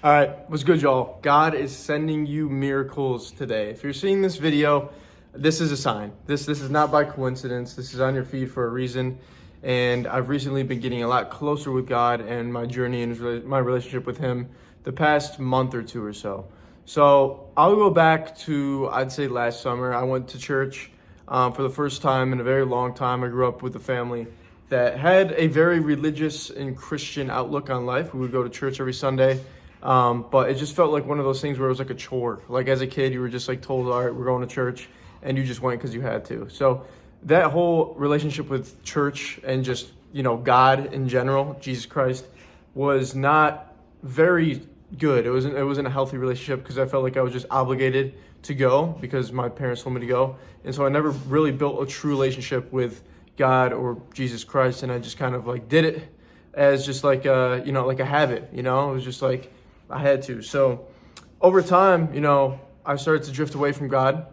All right, what's good, y'all? God is sending you miracles today. If you're seeing this video, this is a sign. This is not by coincidence. This is on your feed for a reason. And I've recently been getting a lot closer with God and my journey and my relationship with Him the past month or two or so. So I'll go back to, I'd say last summer. I went to church for the first time in a very long time. I grew up with a family that had a very religious and Christian outlook on life. We would go to church every Sunday. But it just felt like one of those things where it was like a chore. Like as a kid, you were just like told, all right, we're going to church, and you just went because you had to. So that whole relationship with church and just, God in general, Jesus Christ, was not very good. It wasn't a healthy relationship because I felt like I was just obligated to go because my parents told me to go. And so I never really built a true relationship with God or Jesus Christ. And I just kind of like did it as just like like a habit, it was just like, I had to. So over time, I started to drift away from God.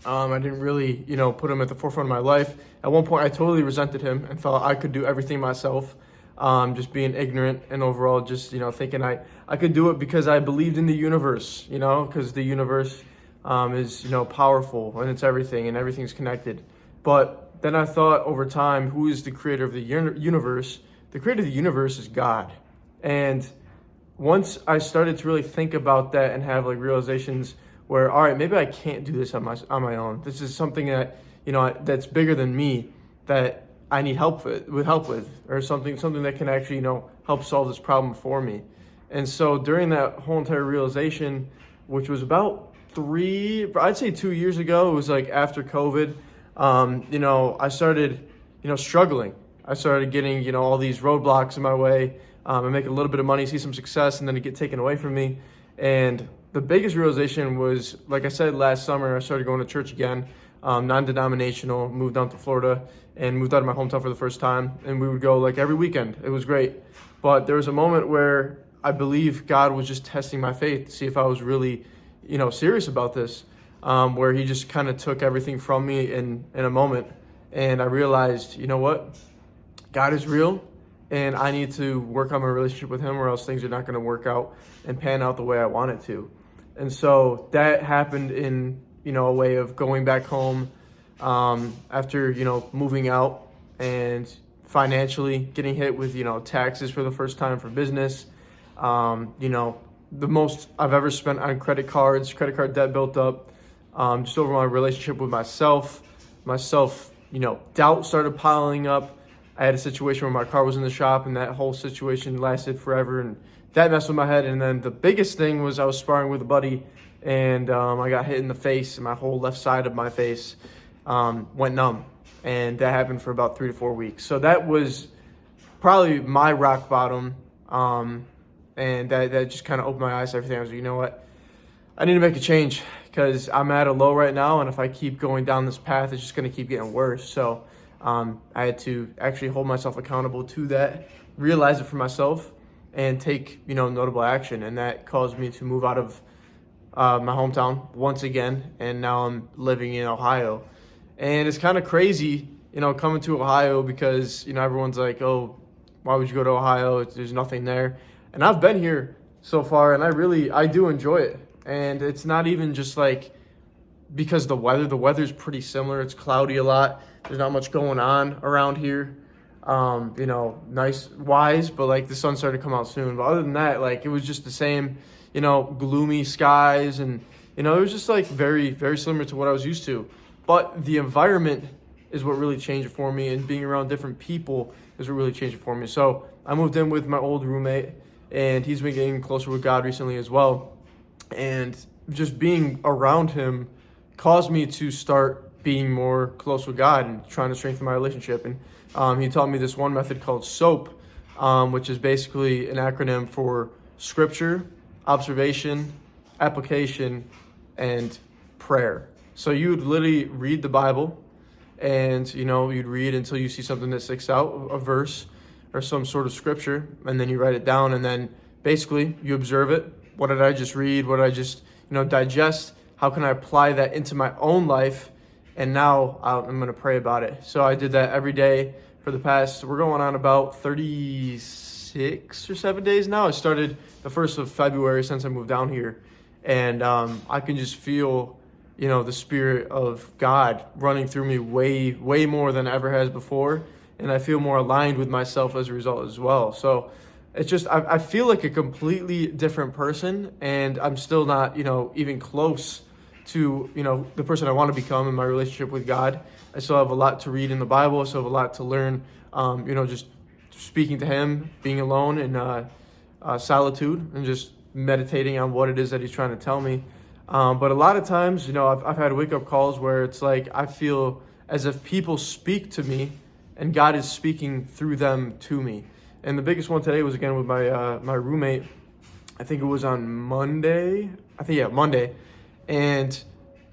I didn't really, put Him at the forefront of my life. At one point, I totally resented Him and felt I could do everything myself, just being ignorant and overall just, thinking I could do it because I believed in the universe, because the universe is, powerful and it's everything and everything's connected. But then I thought over time, who is the creator of the universe? The creator of the universe is God. And once I started to really think about that and have like realizations where, all right, maybe I can't do this on my own. This is something that, that's bigger than me that I need help with, or something that can actually, help solve this problem for me. And so during that whole entire realization, which was about 2 years ago, it was like after COVID, I started, struggling. I started getting, all these roadblocks in my way. I make a little bit of money, see some success, and then it get taken away from me. And the biggest realization was, like I said, last summer, I started going to church again, non-denominational, moved down to Florida and moved out of my hometown for the first time. And we would go like every weekend. It was great. But there was a moment where I believe God was just testing my faith to see if I was really, serious about this, where He just kind of took everything from me in a moment. And I realized, you know what? God is real. And I need to work on my relationship with Him, or else things are not going to work out and pan out the way I want it to. And so that happened in, a way of going back home after, moving out and financially getting hit with, taxes for the first time for business. The most I've ever spent on credit card debt built up, just over my relationship with myself, doubt started piling up. I had a situation where my car was in the shop, and that whole situation lasted forever, and that messed with my head. And then the biggest thing was I was sparring with a buddy, and I got hit in the face, and my whole left side of my face went numb. And that happened for about 3 to 4 weeks. So that was probably my rock bottom, and that just kind of opened my eyes to everything. I was like, you know what? I need to make a change because I'm at a low right now, and if I keep going down this path, it's just going to keep getting worse. So I had to actually hold myself accountable to that, realize it for myself, and take, notable action. And that caused me to move out of my hometown once again, and now I'm living in Ohio. And it's kind of crazy, coming to Ohio because, everyone's like, oh, why would you go to Ohio? There's nothing there. And I've been here so far, and I do enjoy it. And it's not even just like because the weather's pretty similar. It's cloudy a lot. There's not much going on around here, nice wise, but like the sun started to come out soon. But other than that, like it was just the same, gloomy skies, and, it was just like very, very similar to what I was used to. But the environment is what really changed it for me, and being around different people is what really changed it for me. So I moved in with my old roommate, and he's been getting closer with God recently as well. And just being around him caused me to start being more close with God and trying to strengthen my relationship. And he taught me this one method called SOAP, which is basically an acronym for scripture, observation, application, and prayer. So you would literally read the Bible, and you'd read until you see something that sticks out, a verse or some sort of scripture, and then you write it down, and then basically you observe it. What did I just read? What did I just digest? How can I apply that into my own life? And now I'm going to pray about it. So I did that every day for the past, we're going on about 36 6 or 7 days now. I started the 1st of February since I moved down here. And I can just feel, the Spirit of God running through me way, way more than it ever has before. And I feel more aligned with myself as a result as well. So it's just, I feel like a completely different person. And I'm still not, even close to, the person I want to become in my relationship with God. I still have a lot to read in the Bible. I still have a lot to learn, just speaking to Him, being alone in solitude, and just meditating on what it is that He's trying to tell me. But a lot of times, I've had wake-up calls where it's like I feel as if people speak to me and God is speaking through them to me. And the biggest one today was, again, with my roommate. I think it was on Monday. Monday. And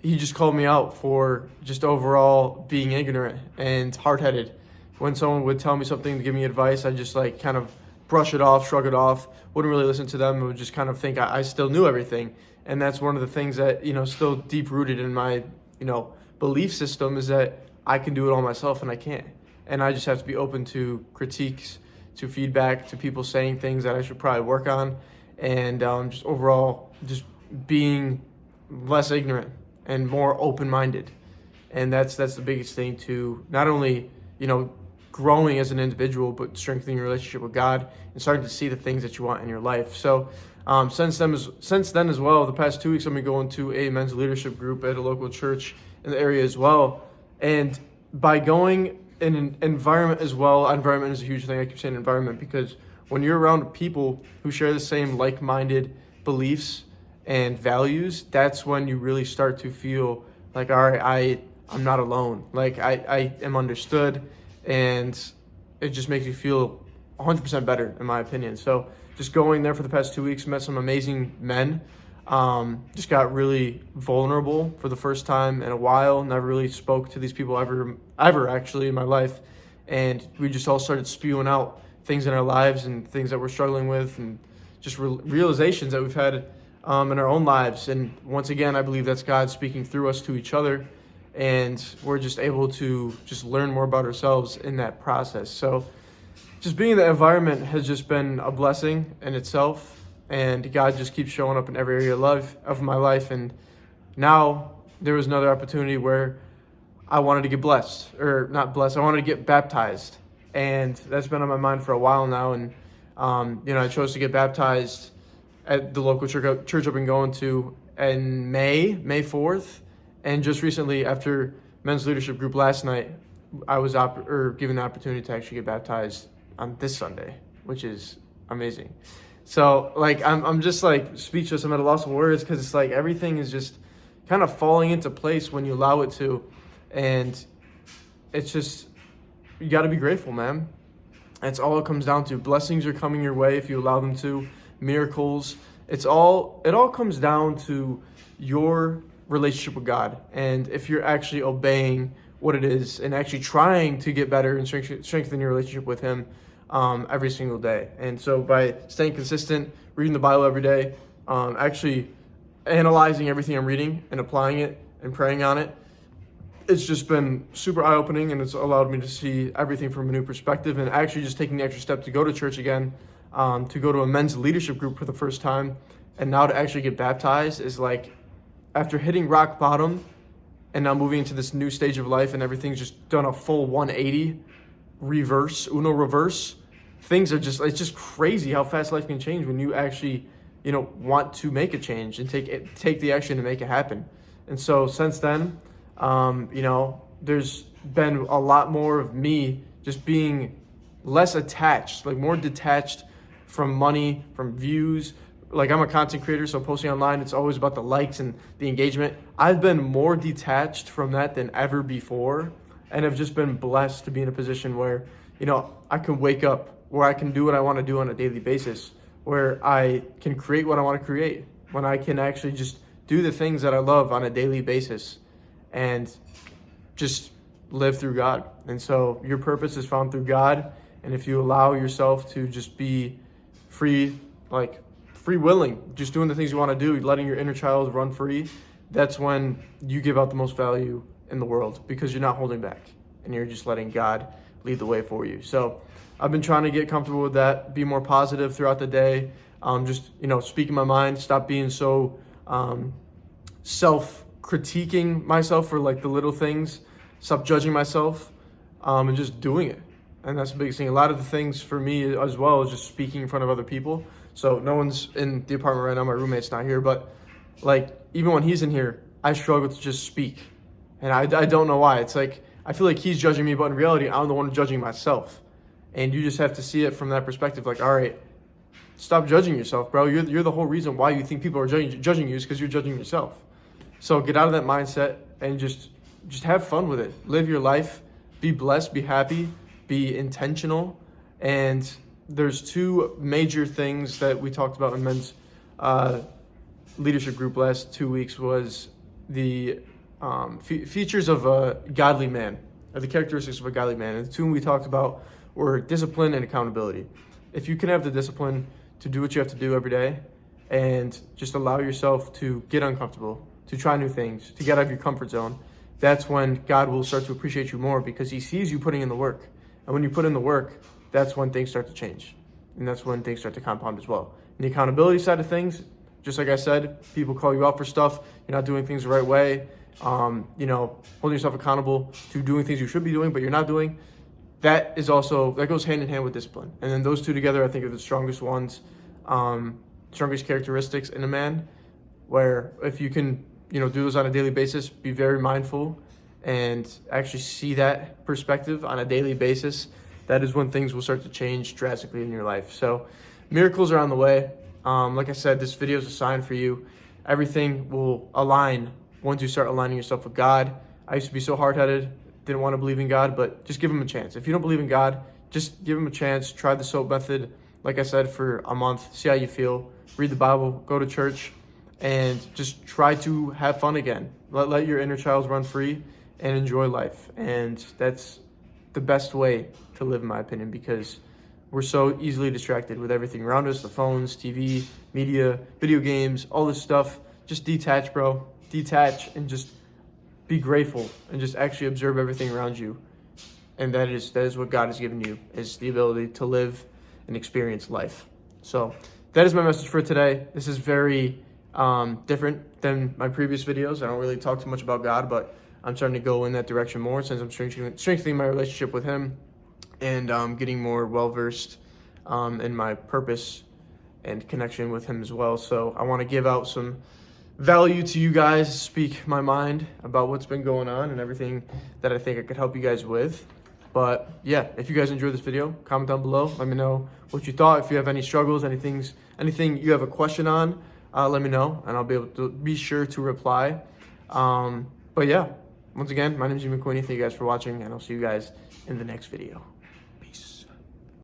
he just called me out for just overall being ignorant and hard-headed. When someone would tell me something to give me advice, I just kind of brush it off, shrug it off, wouldn't really listen to them, and would just kind of think I still knew everything. And that's one of the things that, still deep-rooted in my, belief system, is that I can do it all myself and I can't. And I just have to be open to critiques, to feedback, to people saying things that I should probably work on, and just overall just being less ignorant and more open-minded. And that's the biggest thing to not only, growing as an individual, but strengthening your relationship with God and starting to see the things that you want in your life. So since then as well, the past 2 weeks, I've been going to a men's leadership group at a local church in the area as well. And by going in an environment as well, environment is a huge thing. I keep saying environment because when you're around people who share the same like-minded beliefs and values, that's when you really start to feel like, all right, I'm not alone. Like I am understood. And it just makes you feel 100% better, in my opinion. So just going there for the past 2 weeks, met some amazing men. Just got really vulnerable for the first time in a while. Never really spoke to these people ever actually in my life. And we just all started spewing out things in our lives and things that we're struggling with, and just realizations that we've had in our own lives. And once again, I believe that's God speaking through us to each other. And we're just able to just learn more about ourselves in that process. So just being in that environment has just been a blessing in itself. And God just keeps showing up in every area of my life. And now there was another opportunity where I wanted to get blessed, or not blessed, I wanted to get baptized. And that's been on my mind for a while now. And, I chose to get baptized at the local church I've been going to in May 4th. And just recently, after men's leadership group last night, I was given the opportunity to actually get baptized on this Sunday, which is amazing. So I'm just speechless. I'm at a loss of words because it's everything is just kind of falling into place when you allow it to. And it's just, you got to be grateful, man. That's all it comes down to. Blessings are coming your way if you allow them to. Miracles. It all comes down to your relationship with God, and if you're actually obeying what it is and actually trying to get better and strengthen your relationship with Him every single day. And so by staying consistent, reading the Bible every day, actually analyzing everything I'm reading and applying it and praying on it, it's just been super eye-opening, and it's allowed me to see everything from a new perspective. And actually just taking the extra step to go to church again, to go to a men's leadership group for the first time, and now to actually get baptized is after hitting rock bottom and now moving into this new stage of life and everything's just done a full 180 reverse, things are just, it's just crazy how fast life can change when you actually, want to make a change and take the action to make it happen. And so since then, there's been a lot more of me just being less attached, more detached from money, from views. I'm a content creator, so posting online, it's always about the likes and the engagement. I've been more detached from that than ever before, and have just been blessed to be in a position where, I can wake up, where I can do what I want to do on a daily basis, where I can create what I want to create, when I can actually just do the things that I love on a daily basis and just live through God. And so your purpose is found through God, and if you allow yourself to just be free willing, just doing the things you want to do, letting your inner child run free, that's when you give out the most value in the world, because you're not holding back and you're just letting God lead the way for you. So I've been trying to get comfortable with that, be more positive throughout the day, just, speaking my mind, stop being so self-critiquing myself for like the little things, stop judging myself, and just doing it. And that's the biggest thing. A lot of the things for me as well is just speaking in front of other people. So no one's in the apartment right now, my roommate's not here, but like even when he's in here, I struggle to just speak. And I don't know why. It's like, I feel like he's judging me, but in reality, I'm the one judging myself. And you just have to see it from that perspective. Like, all right, stop judging yourself, bro. You're the whole reason why you think people are judging you is because you're judging yourself. So get out of that mindset and just have fun with it. Live your life. Be blessed. Be happy. Be intentional. And there's two major things that we talked about in men's leadership group last 2 weeks was the features of a godly man, or the characteristics of a godly man. And the two we talked about were discipline and accountability. If you can have the discipline to do what you have to do every day and just allow yourself to get uncomfortable, to try new things, to get out of your comfort zone, that's when God will start to appreciate you more because he sees you putting in the work. And when you put in the work, that's when things start to change. And that's when things start to compound as well. And the accountability side of things, just like I said, people call you out for stuff, you're not doing things the right way, holding yourself accountable to doing things you should be doing, but you're not doing. That goes hand in hand with discipline. And then those two together, I think, are the strongest ones, strongest characteristics in a man, where if you can, do those on a daily basis, be very mindful and actually see that perspective on a daily basis, that is when things will start to change drastically in your life. So miracles are on the way. Like I said, this video is a sign for you. Everything will align once you start aligning yourself with God. I used to be so hard-headed, didn't want to believe in God, but just give him a chance. If you don't believe in God, just give him a chance. Try the SOAP method, like I said, for a month. See how you feel. Read the Bible, go to church, and just try to have fun again. Let your inner child run free and enjoy life. And that's the best way to live, in my opinion, because we're so easily distracted with everything around us, the phones, TV, media, video games, all this stuff. Just detach, bro. Detach and just be grateful and just actually observe everything around you. And that is what God has given you, is the ability to live and experience life. So that is my message for today. This is very different than my previous videos. I don't really talk too much about God, but I'm starting to go in that direction more since I'm strengthening my relationship with him and getting more well-versed in my purpose and connection with him as well. So I want to give out some value to you guys, speak my mind about what's been going on and everything that I think I could help you guys with. But yeah, if you guys enjoyed this video, comment down below. Let me know what you thought. If you have any struggles, anything you have a question on, let me know, and I'll be sure to reply. But yeah, once again, my name is Jimmy McQueen. Thank you guys for watching, and I'll see you guys in the next video.